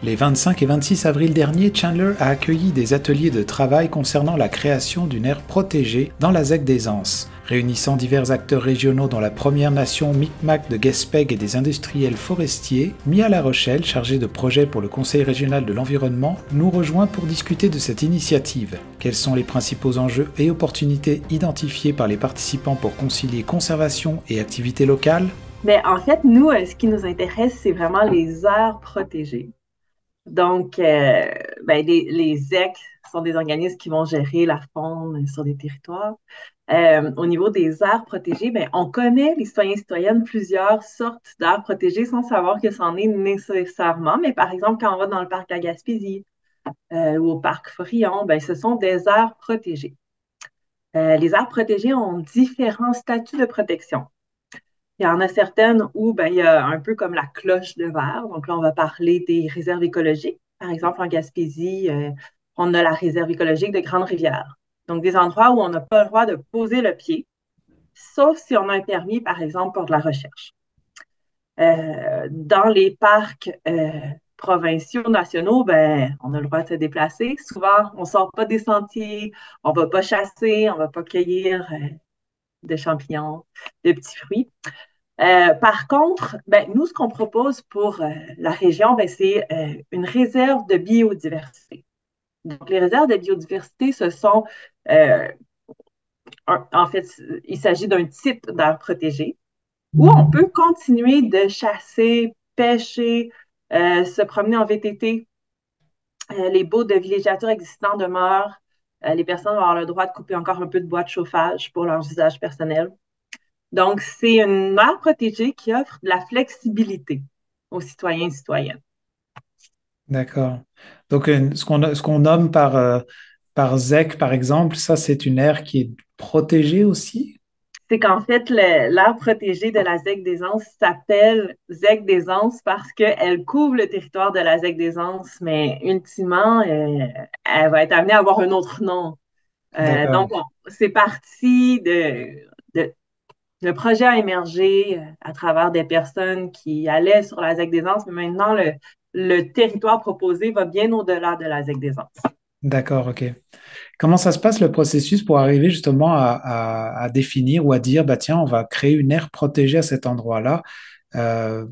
Les 25 et 26 avril dernier, Chandler a accueilli des ateliers de travail concernant la création d'une aire protégée dans la ZEC des Anses, réunissant divers acteurs régionaux dont la Première Nation Micmac de Gaspé et des industriels forestiers. Mia La Rochelle, chargée de projet pour le Conseil régional de l'environnement, nous rejoint pour discuter de cette initiative. Quels sont les principaux enjeux et opportunités identifiés par les participants pour concilier conservation et activités locales? Mais en fait, nous, ce qui nous intéresse, c'est vraiment les aires protégées. Donc, les ZEC sont des organismes qui vont gérer la faune sur des territoires. Au niveau des aires protégées, on connaît, les citoyens et citoyennes, plusieurs sortes d'aires protégées sans savoir que c'en est nécessairement. Mais par exemple, quand on va dans le parc à Gaspésie ou au parc Forillon, ce sont des aires protégées. Les aires protégées ont différents statuts de protection. Il y en a certaines où il y a un peu comme la cloche de verre. Donc là, on va parler des réserves écologiques. Par exemple, en Gaspésie, on a la réserve écologique de Grande-Rivière. Donc, des endroits où on n'a pas le droit de poser le pied, sauf si on a un permis, par exemple, pour de la recherche. Dans les parcs provinciaux, nationaux, on a le droit de se déplacer. Souvent, on ne sort pas des sentiers, on ne va pas chasser, on ne va pas cueillir de champignons, de petits fruits. Par contre, nous, ce qu'on propose pour la région, c'est une réserve de biodiversité. Donc, les réserves de biodiversité, ce sont, en fait, il s'agit d'un type d'aire protégé où on peut continuer de chasser, pêcher, se promener en VTT. Les baux de villégiature existants demeurent. Les personnes vont avoir le droit de couper encore un peu de bois de chauffage pour leur usage personnel. Donc, c'est une aire protégée qui offre de la flexibilité aux citoyens et citoyennes. D'accord. Donc, ce qu'on nomme par ZEC, par exemple, ça, c'est une aire qui est protégée aussi? C'est qu'en fait, l'aire protégée de la ZEC des Anses s'appelle ZEC des Anses parce qu'elle couvre le territoire de la ZEC des Anses, mais ultimement, elle va être amenée à avoir un autre nom. D'accord. C'est parti de- le projet a émergé à travers des personnes qui allaient sur la ZEC des Anses, mais maintenant, le territoire proposé va bien au-delà de la ZEC des Anses. D'accord, ok. Comment ça se passe le processus pour arriver justement à définir ou à dire, bah tiens, on va créer une aire protégée à cet endroit-là. Euh,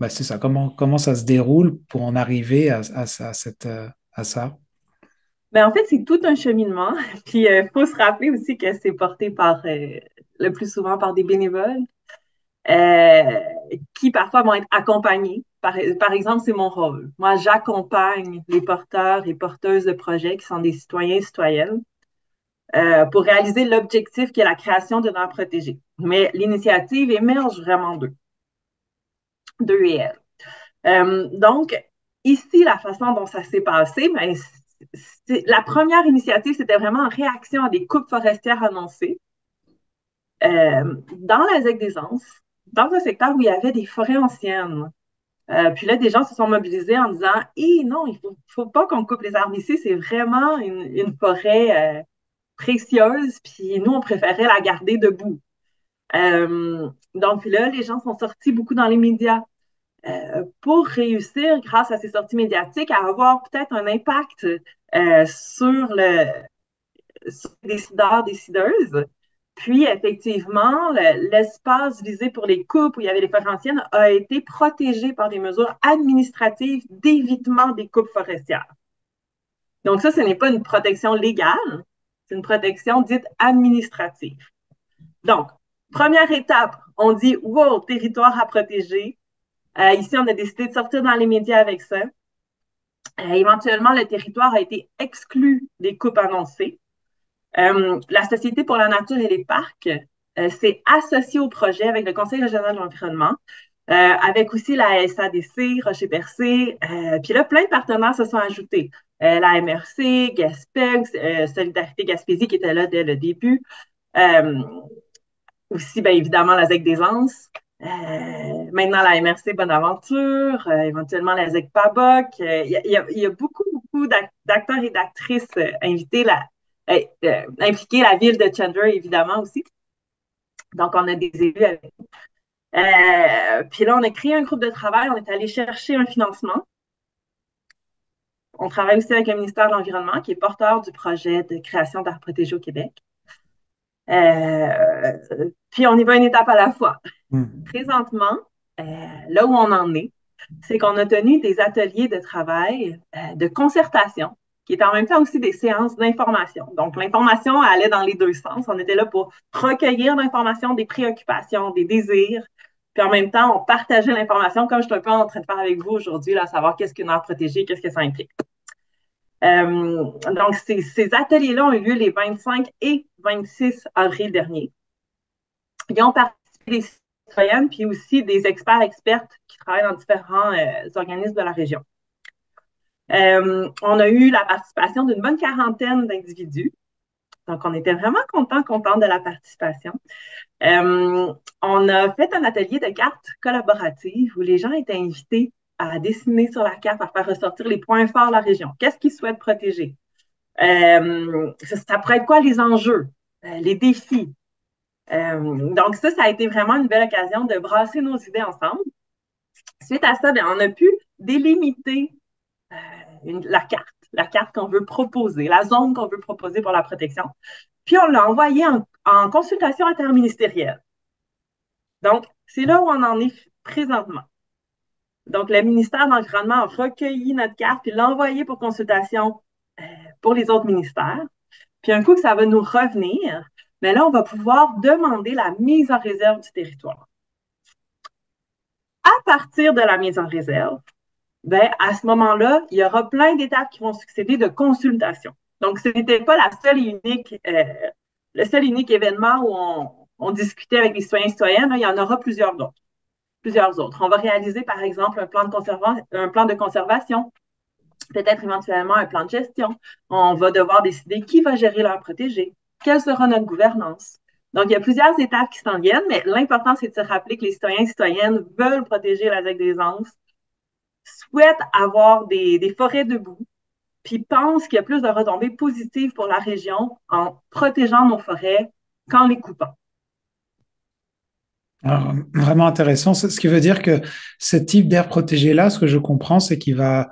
c'est ça. Comment ça se déroule pour en arriver à ça? En fait, c'est tout un cheminement. Puis, il faut se rappeler aussi que c'est porté par, le plus souvent par des bénévoles euh, qui parfois vont être accompagnés. Par exemple, c'est mon rôle. Moi, j'accompagne les porteurs et porteuses de projets qui sont des citoyens et citoyennes pour réaliser l'objectif qui est la création d'une aire protégée. Mais l'initiative émerge vraiment d'eux et elles. Donc, ici, la façon dont ça s'est passé, la première initiative, c'était vraiment en réaction à des coupes forestières annoncées dans la ZEC des Anses, dans un secteur où il y avait des forêts anciennes. Puis là, des gens se sont mobilisés en disant, non, il faut pas qu'on coupe les arbres ici, c'est vraiment une forêt précieuse, puis nous, on préférait la garder debout. Donc là, les gens sont sortis beaucoup dans les médias pour réussir, grâce à ces sorties médiatiques, à avoir peut-être un impact sur les décideurs, décideuses. Puis, effectivement, l'espace visé pour les coupes où il y avait les forêts anciennes a été protégé par des mesures administratives d'évitement des coupes forestières. Donc, ça, ce n'est pas une protection légale, c'est une protection dite administrative. Donc, première étape, on dit, wow, territoire à protéger. Ici, on a décidé de sortir dans les médias avec ça. Éventuellement, le territoire a été exclu des coupes annoncées. La Société pour la nature et les parcs s'est associée au projet avec le Conseil régional de l'environnement, avec aussi la SADC, Rocher-Percé. Puis là, plein de partenaires se sont ajoutés. La MRC, Gaspeg, Solidarité Gaspésie qui était là dès le début. Euh, Aussi, bien évidemment, la ZEC des Anses. Maintenant, la MRC Bonaventure, éventuellement la ZEC PABOC. Il y a beaucoup, beaucoup d'acteurs et d'actrices invités, impliqués, la ville de Chandler, évidemment, aussi. Donc, on a des élus avec. Puis là, on a créé un groupe de travail, on est allé chercher un financement. On travaille aussi avec le ministère de l'Environnement, qui est porteur du projet de création d'aires protégées au Québec. Puis on y va une étape à la fois. Hmm. Présentement, là où on en est, c'est qu'on a tenu des ateliers de travail, de concertation, qui est en même temps aussi des séances d'information. Donc, l'information allait dans les deux sens. On était là pour recueillir l'information, des préoccupations, des désirs, puis en même temps, on partageait l'information comme je suis un peu en train de faire avec vous aujourd'hui, là, à savoir qu'est-ce qu'une aire protégée, qu'est-ce que ça implique. Donc, ces ateliers-là ont eu lieu les 25 et 26 avril dernier. Ils ont participé des citoyennes, puis aussi des experts-expertes qui travaillent dans différents organismes de la région. On a eu la participation d'une bonne quarantaine d'individus. Donc, on était vraiment contents de la participation. On a fait un atelier de cartes collaboratives où les gens étaient invités à dessiner sur la carte, à faire ressortir les points forts de la région. Qu'est-ce qu'ils souhaitent protéger? Ça pourrait être quoi les enjeux, les défis? Donc, ça a été vraiment une belle occasion de brasser nos idées ensemble. Suite à ça, bien, on a pu délimiter la carte qu'on veut proposer, la zone qu'on veut proposer pour la protection. Puis, on l'a envoyé en consultation interministérielle. Donc, c'est là où on en est présentement. Donc, le ministère de l'Environnement a recueilli notre carte puis l'a envoyée pour consultation pour les autres ministères. Puis, un coup que ça va nous revenir, mais là, on va pouvoir demander la mise en réserve du territoire. À partir de la mise en réserve, ben, à ce moment-là, il y aura plein d'étapes qui vont succéder de consultation. Donc, ce n'était pas le seul et unique événement où on discutait avec les citoyens et citoyennes. Là, il y en aura plusieurs autres. On va réaliser, par exemple, un plan de conservation, peut-être éventuellement un plan de gestion. On va devoir décider qui va gérer l'aire protégée, quelle sera notre gouvernance. Donc, il y a plusieurs étapes qui s'en viennent, mais l'important, c'est de se rappeler que les citoyens et citoyennes veulent protéger la ZEC des Anses, souhaitent avoir des forêts debout, puis pensent qu'il y a plus de retombées positives pour la région en protégeant nos forêts qu'en les coupant. Alors, vraiment intéressant. Ce qui veut dire que ce type d'aire protégée-là, ce que je comprends, c'est qu'il va,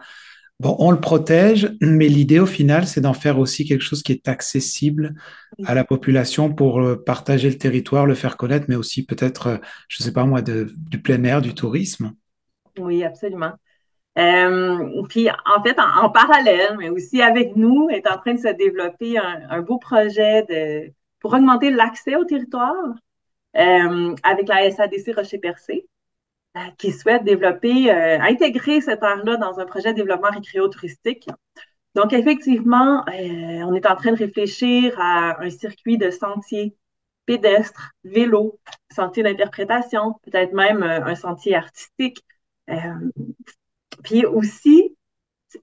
bon, on le protège, mais l'idée au final, c'est d'en faire aussi quelque chose qui est accessible à la population pour partager le territoire, le faire connaître, mais aussi peut-être, je sais pas moi, du plein air, du tourisme. Oui, absolument. Puis, en fait, en parallèle, mais aussi avec nous, est en train de se développer un beau projet pour augmenter l'accès au territoire avec la SADC Rocher-Percé, qui souhaite développer, intégrer cette aire-là dans un projet de développement récréo-touristique. Donc, effectivement, on est en train de réfléchir à un circuit de sentiers pédestres, vélos, sentiers d'interprétation, peut-être même un sentier artistique. Euh, Puis aussi,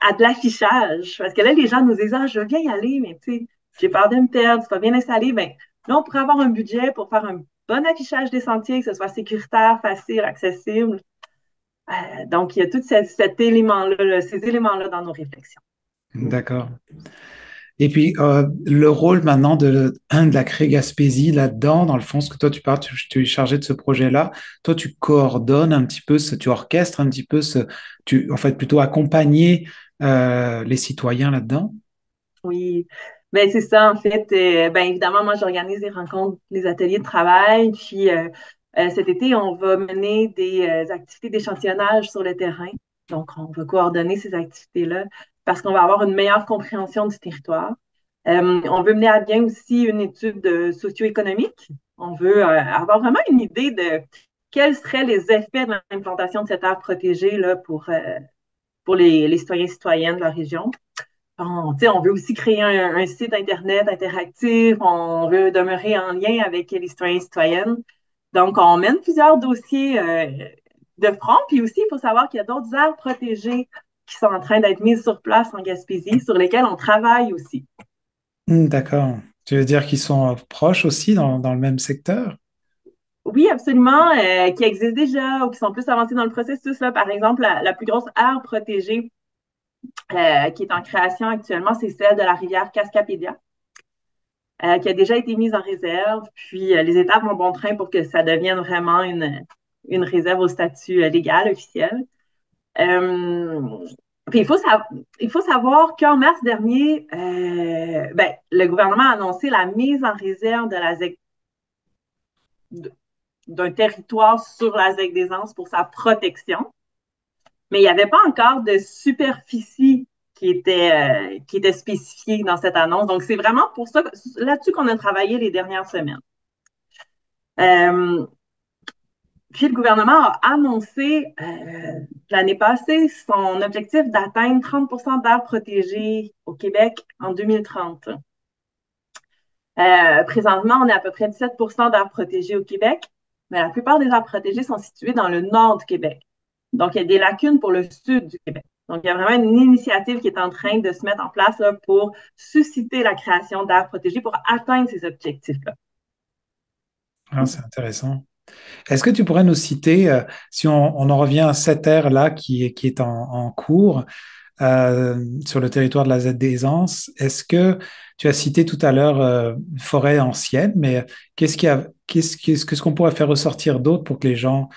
à de l'affichage. Parce que là, les gens nous disent, ah, je veux bien y aller, mais tu sais, j'ai peur de me perdre, c'est pas bien installé. Ben, là, on pourrait avoir un budget pour faire un bon affichage des sentiers, que ce soit sécuritaire, facile, accessible. Donc, il y a tous cet élément-là, ces éléments-là dans nos réflexions. D'accord. Et puis, le rôle maintenant de la Cré Gaspésie là-dedans, dans le fond, ce que toi tu parles, tu es chargé de ce projet-là. Toi, tu coordonnes un petit peu, tu orchestres un petit peu, en fait, plutôt accompagner les citoyens là-dedans. Oui, ben c'est ça en fait. Ben évidemment, moi j'organise des rencontres, des ateliers de travail. Puis cet été, on va mener des activités d'échantillonnage sur le terrain. Donc, on va coordonner ces activités-là parce qu'on va avoir une meilleure compréhension du territoire. On veut mener à bien aussi une étude socio-économique. On veut avoir vraiment une idée de quels seraient les effets de l'implantation de cette aire protégée là, pour les citoyens et citoyennes de la région. On veut aussi créer un site Internet interactif. On veut demeurer en lien avec les citoyens et citoyennes. Donc, on mène plusieurs dossiers de front. Puis aussi, il faut savoir qu'il y a d'autres aires protégées qui sont en train d'être mises sur place en Gaspésie, sur lesquelles on travaille aussi. D'accord. Tu veux dire qu'ils sont proches aussi dans le même secteur? Oui, absolument, qui existent déjà ou qui sont plus avancés dans le processus. Là. Par exemple, la plus grosse aire protégée qui est en création actuellement, c'est celle de la rivière Cascapédia, qui a déjà été mise en réserve. Puis les étapes vont bon train pour que ça devienne vraiment une réserve au statut légal, officiel. Euh, Puis il faut savoir qu'en mars dernier, le gouvernement a annoncé la mise en réserve de la ZEC, d'un territoire sur la ZEC des Anses pour sa protection. Mais il n'y avait pas encore de superficie qui était spécifiée dans cette annonce. Donc, c'est vraiment pour ça, là-dessus qu'on a travaillé les dernières semaines. Puis le gouvernement a annoncé l'année passée son objectif d'atteindre 30 d'aires protégées au Québec en 2030. Présentement, on est à peu près 17 d'aires protégées au Québec, mais la plupart des aires protégées sont situées dans le nord du Québec. Donc, il y a des lacunes pour le sud du Québec. Donc, il y a vraiment une initiative qui est en train de se mettre en place là, pour susciter la création d'aires protégées pour atteindre ces objectifs-là. Ah, c'est intéressant. Est-ce que tu pourrais nous citer, si on en revient à cette aire-là qui est en cours sur le territoire de la Z des Anses, est-ce que tu as cité tout à l'heure forêt ancienne, mais qu'est-ce qu'on pourrait faire ressortir d'autre pour que les gens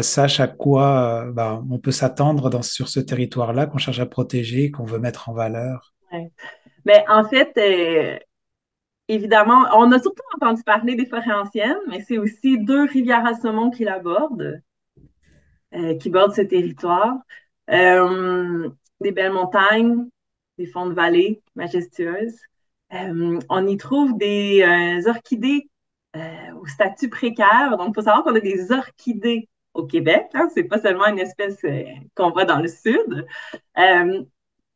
sachent à quoi on peut s'attendre sur ce territoire-là qu'on cherche à protéger, qu'on veut mettre en valeur? Ouais. Mais en fait, évidemment, on a surtout entendu parler des forêts anciennes, mais c'est aussi deux rivières à saumon qui bordent ce territoire. Euh, des belles montagnes, des fonds de vallée majestueuses. On y trouve des orchidées au statut précaire. Donc, il faut savoir qu'on a des orchidées au Québec. Hein, c'est pas seulement une espèce qu'on voit dans le sud. Euh,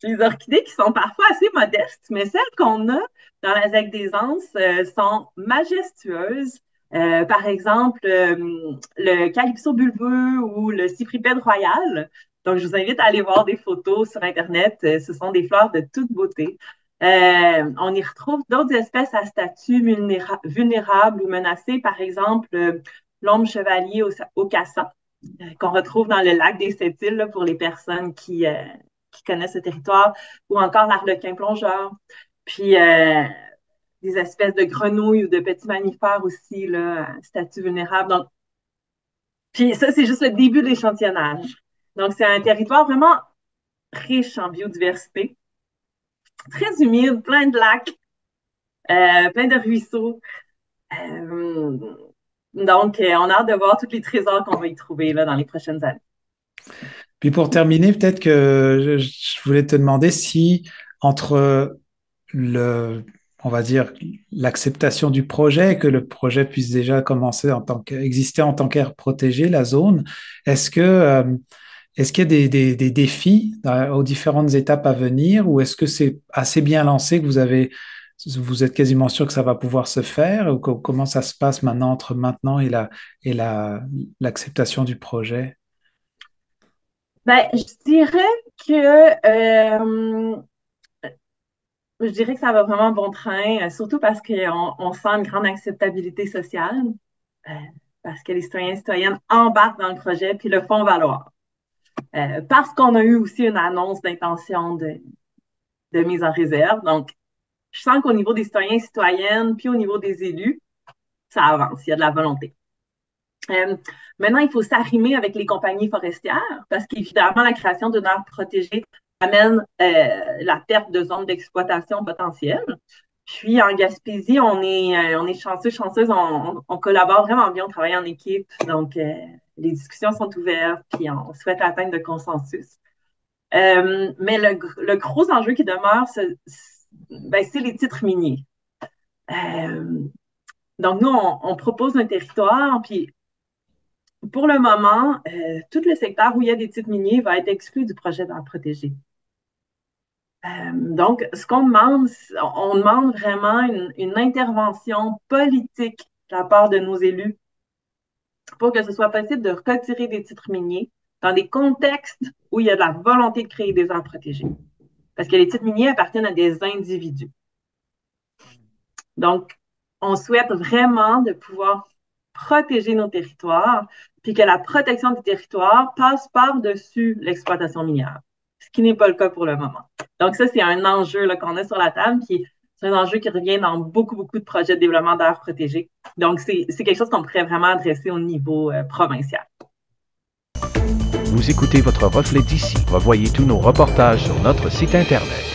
les orchidées qui sont parfois assez modestes, mais celles qu'on a dans la ZEC des Anses sont majestueuses. Par exemple, le Calypso bulbeux ou le Cypripède royal. Donc, je vous invite à aller voir des photos sur Internet. Ce sont des fleurs de toute beauté. On y retrouve d'autres espèces à statut vulnérable ou menacé, par exemple l'ombre chevalier au Cassa, qu'on retrouve dans le lac des Sept-Îles pour les personnes qui connaissent ce territoire, ou encore l'arlequin plongeur. Puis des espèces de grenouilles ou de petits mammifères aussi, là, à statut vulnérable. Donc, puis ça, c'est juste le début de l'échantillonnage. Donc, c'est un territoire vraiment riche en biodiversité, très humide, plein de lacs, plein de ruisseaux. Donc, on a hâte de voir tous les trésors qu'on va y trouver là, dans les prochaines années. Puis pour terminer, peut-être que je voulais te demander si entre on va dire, l'acceptation du projet, que le projet puisse déjà commencer exister en tant qu'aire protégée, la zone, est-ce qu'il y a des défis aux différentes étapes à venir ou est-ce que c'est assez bien lancé que vous êtes quasiment sûr que ça va pouvoir se faire ou comment ça se passe maintenant entre maintenant l'acceptation du projet? Je dirais que je dirais que ça va vraiment bon train, surtout parce qu'on sent une grande acceptabilité sociale, euh, parce que les citoyens et citoyennes embarquent dans le projet puis le font valoir. Parce qu'on a eu aussi une annonce d'intention de mise en réserve. Donc, je sens qu'au niveau des citoyens et citoyennes, puis au niveau des élus, ça avance, il y a de la volonté. Maintenant, il faut s'arrimer avec les compagnies forestières parce qu'évidemment, la création d'une aire protégée amène la perte de zones d'exploitation potentielles. Puis en Gaspésie, on est chanceux, chanceuse, on collabore vraiment bien, on travaille en équipe. Donc, les discussions sont ouvertes, puis on souhaite atteindre le consensus. Mais le gros enjeu qui demeure, c'est les titres miniers. Donc, nous, on propose un territoire, puis pour le moment, tout le secteur où il y a des titres miniers va être exclu du projet d'aire protégée. Donc, ce qu'on demande, on demande vraiment une intervention politique de la part de nos élus pour que ce soit possible de retirer des titres miniers dans des contextes où il y a de la volonté de créer des aires protégées. Parce que les titres miniers appartiennent à des individus. Donc, on souhaite vraiment de pouvoir protéger nos territoires, puis que la protection des territoires passe par-dessus l'exploitation minière, ce qui n'est pas le cas pour le moment. Donc ça, c'est un enjeu qu'on a sur la table, qui c'est un enjeu qui revient dans beaucoup, beaucoup de projets de développement d'aires protégées. Donc, c'est quelque chose qu'on pourrait vraiment adresser au niveau provincial. Vous vous écoutez votre reflet d'ici. Revoyez tous nos reportages sur notre site Internet.